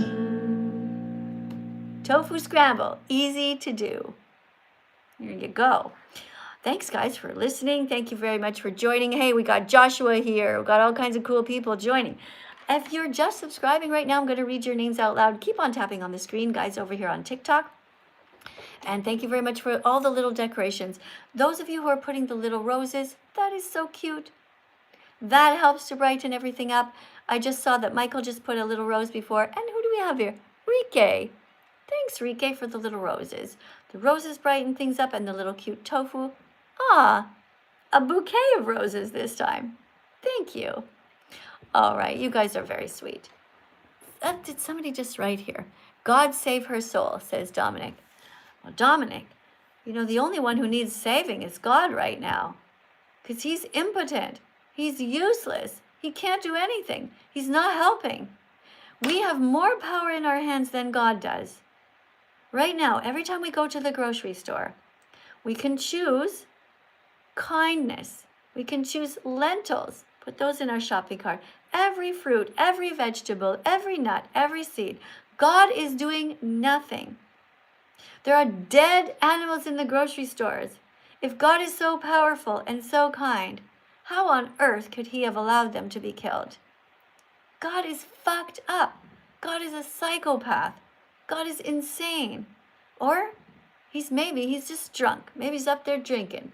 Tofu scramble, easy to do. Here you go. Thanks, guys, for listening. Thank you very much for joining. Hey, we got Joshua here. We got all kinds of cool people joining. If you're just subscribing right now, I'm going to read your names out loud. Keep on tapping on the screen, guys, over here on TikTok. And thank you very much for all the little decorations. Those of you who are putting the little roses, that is so cute. That helps to brighten everything up. I just saw that Michael just put a little rose before. And who do we have here? Rike. Thanks, Rike, for the little roses. The roses brighten things up and the little cute tofu. Ah, a bouquet of roses this time. Thank you. All right, you guys are very sweet. Did somebody just write here? God save her soul, says Dominic. Well, Dominic, you know, the only one who needs saving is God right now. Because he's impotent. He's useless. He can't do anything. He's not helping. We have more power in our hands than God does. Right now, every time we go to the grocery store, we can choose kindness. We can choose lentils. Put those in our shopping cart. Every fruit, every vegetable, every nut, every seed. God is doing nothing. There are dead animals in the grocery stores. If God is so powerful and so kind, how on earth could he have allowed them to be killed? God is fucked up. God is a psychopath. God is insane. Or he's just drunk. Maybe he's up there drinking.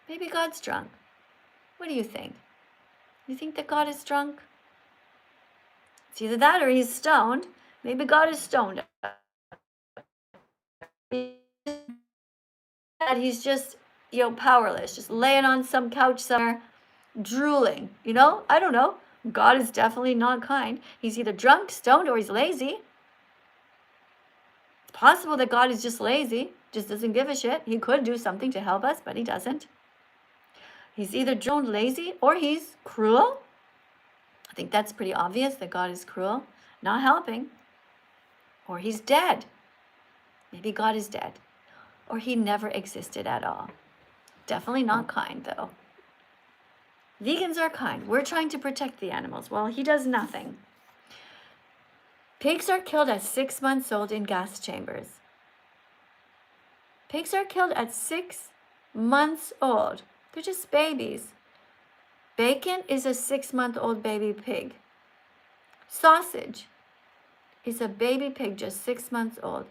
Maybe God's drunk. What do you think? You think that God is drunk? It's either that or he's stoned. Maybe God is stoned. That he's just, powerless, just laying on some couch somewhere, drooling. I don't know. God is definitely not kind. He's either drunk, stoned, or he's lazy. It's possible that God is just lazy, just doesn't give a shit. He could do something to help us, but he doesn't. He's either drunk, lazy, or he's cruel. I think that's pretty obvious that God is cruel, not helping. Or he's dead. Maybe God is dead. Or he never existed at all. Definitely not kind, though. Vegans are kind. We're trying to protect the animals. Well, he does nothing. Pigs are killed at 6 months old in gas chambers. Pigs are killed at 6 months old. They're just babies. Bacon is a 6-month-old baby pig. Sausage is a baby pig just 6 months old.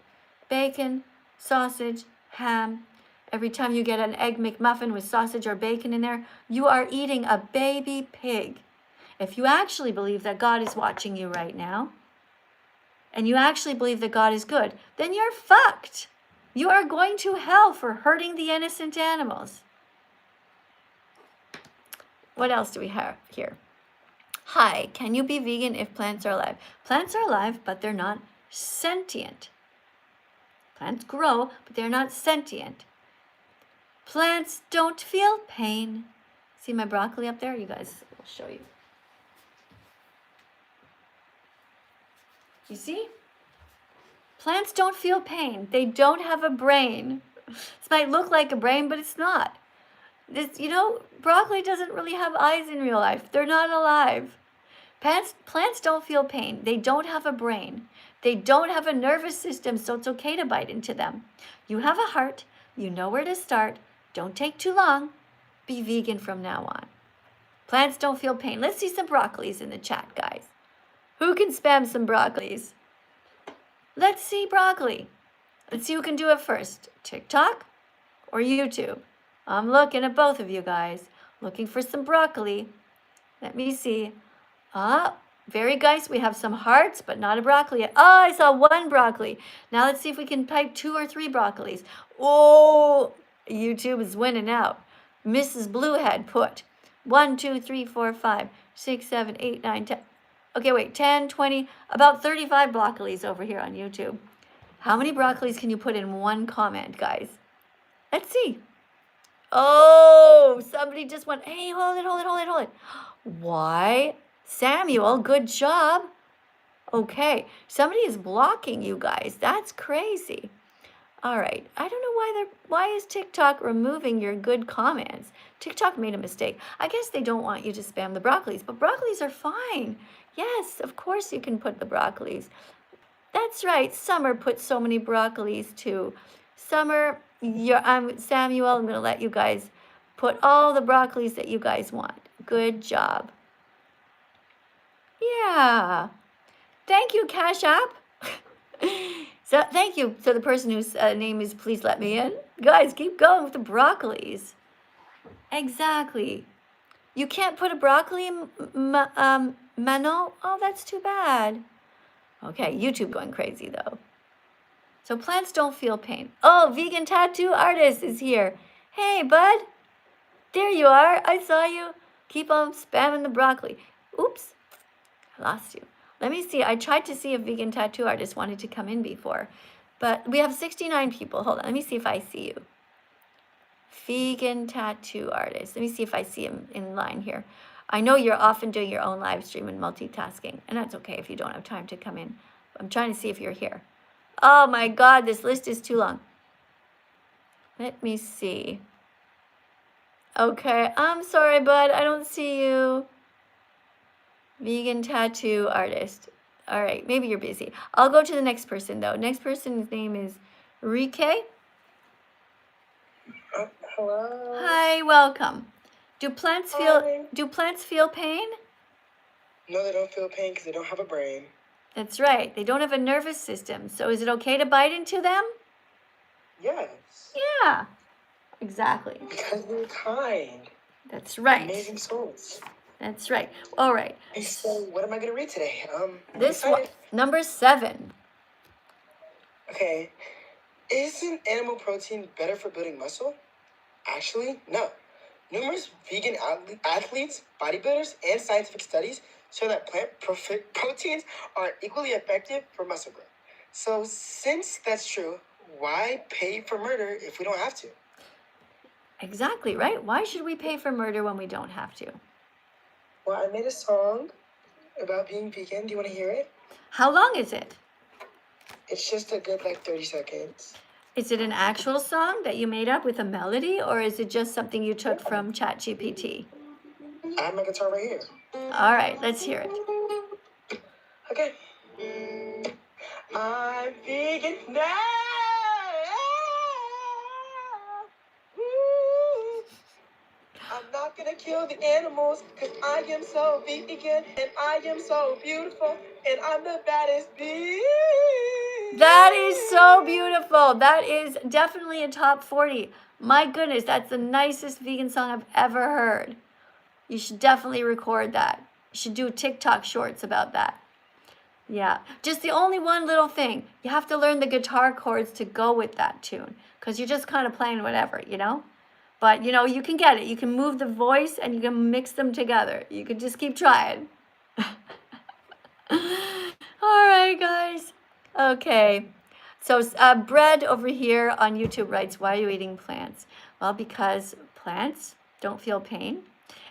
Bacon, sausage, ham. Every time you get an Egg McMuffin with sausage or bacon in there, you are eating a baby pig. If you actually believe that God is watching you right now, and you actually believe that God is good, then you're fucked. You are going to hell for hurting the innocent animals. What else do we have here? Hi, can you be vegan if plants are alive? Plants are alive, but they're not sentient. Plants grow, but they're not sentient. Plants don't feel pain. See my broccoli up there? You guys, I'll show you. You see? Plants don't feel pain. They don't have a brain. This might look like a brain, but it's not. This, broccoli doesn't really have eyes in real life. They're not alive. Plants don't feel pain. They don't have a brain. They don't have a nervous system, so it's okay to bite into them. You have a heart. You know where to start. Don't take too long. Be vegan from now on. Plants don't feel pain. Let's see some broccolis in the chat, guys. Who can spam some broccolis? Let's see broccoli. Let's see who can do it first. TikTok or YouTube? I'm looking at both of you guys. Looking for some broccoli. Let me see. Very nice. We have some hearts, but not a broccoli yet. Oh, I saw one broccoli. Now let's see if we can type 2 or 3 broccolis. Oh, YouTube is winning out. Mrs. Bluehead put 1, 2, 3, 4, 5, 6, 7, 8, 9, 10. Okay, wait, 10, 20, about 35 broccolis over here on YouTube. How many broccolis can you put in one comment, guys? Let's see. Oh, somebody just went, hey, hold it. Why? Samuel, good job. Okay, somebody is blocking you guys. That's crazy. All right, I don't know why is TikTok removing your good comments? TikTok made a mistake. I guess they don't want you to spam the broccolis, but broccolis are fine. Yes, of course you can put the broccolis. That's right, Summer put so many broccolis too. Summer, Samuel, I'm gonna let you guys put all the broccolis that you guys want. Good job. Yeah. Thank you, Cash App. So thank you to the person whose name is Please Let Me In. Guys, keep going with the broccolis. Exactly. You can't put a broccoli, Manon? Oh, that's too bad. Okay, YouTube going crazy though. So plants don't feel pain. Oh, vegan tattoo artist is here. Hey, bud. There you are. I saw you. Keep on spamming the broccoli. Oops. I lost you. Let me see. I tried to see if vegan tattoo artist wanted to come in before. But we have 69 people. Hold on. Let me see if I see you. Vegan tattoo artist. Let me see if I see him in line here. I know you're often doing your own live stream and multitasking. And that's okay if you don't have time to come in. I'm trying to see if you're here. Oh my God, this list is too long. Let me see. Okay, I'm sorry, bud. I don't see you. Vegan tattoo artist. All right, maybe you're busy. I'll go to the next person, though. Next person's name is Rike. Hello. Hi, welcome. Do plants feel pain? No, they don't feel pain because they don't have a brain. That's right. They don't have a nervous system. So is it okay to bite into them? Yes. Yeah, exactly. Because they're kind. That's right. Amazing souls. That's right. All right. Hey, so what am I going to read today? This one, number 7. Okay. Isn't animal protein better for building muscle? Actually, no. Numerous vegan athletes, bodybuilders, and scientific studies show that plant proteins are equally effective for muscle growth. So since that's true, why pay for murder if we don't have to? Exactly, right? Why should we pay for murder when we don't have to? Well, I made a song about being vegan. Do you want to hear it? How long is it? It's just a good, 30 seconds. Is it an actual song that you made up with a melody, or is it just something you took from ChatGPT? I have my guitar right here. All right, let's hear it. Okay. I'm vegan now. I'm not gonna kill the animals because I am so vegan and I am so beautiful and I'm the baddest bee. That is so beautiful. That is definitely a top 40. My goodness, that's the nicest vegan song I've ever heard. You should definitely record that. You should do TikTok shorts about that. Yeah, just the only one little thing. You have to learn the guitar chords to go with that tune because you're just kind of playing whatever, you know? But, you know, you can get it. You can move the voice and you can mix them together. You can just keep trying. All right, guys. Okay. So Bread over here on YouTube writes, why are you eating plants? Well, because plants don't feel pain.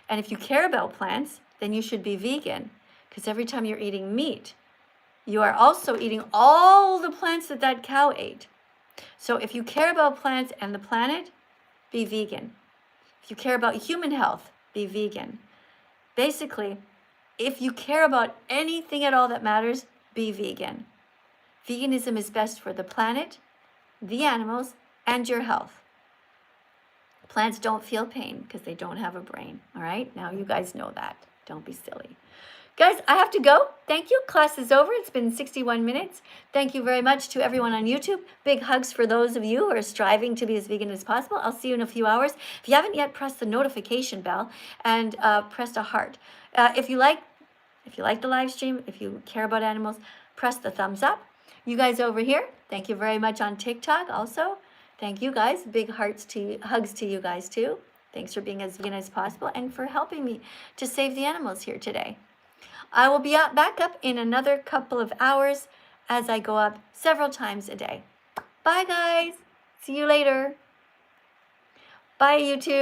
And if you care about plants, then you should be vegan. Because every time you're eating meat, you are also eating all the plants that that cow ate. So if you care about plants and the planet, be vegan. If you care about human health, be vegan. Basically, if you care about anything at all that matters, be vegan. Veganism is best for the planet, the animals, and your health. Plants don't feel pain because they don't have a brain. All right? Now you guys know that. Don't be silly. Guys, I have to go. Thank you. Class is over. It's been 61 minutes. Thank you very much to everyone on YouTube. Big hugs for those of you who are striving to be as vegan as possible. I'll see you in a few hours. If you haven't yet, press the notification bell and press a heart. If you like the live stream, if you care about animals, press the thumbs up. You guys over here, thank you very much on TikTok also. Thank you guys. Big hugs to you guys too. Thanks for being as vegan as possible and for helping me to save the animals here today. I will be back up in another couple of hours as I go up several times a day. Bye, guys. See you later. Bye, YouTube.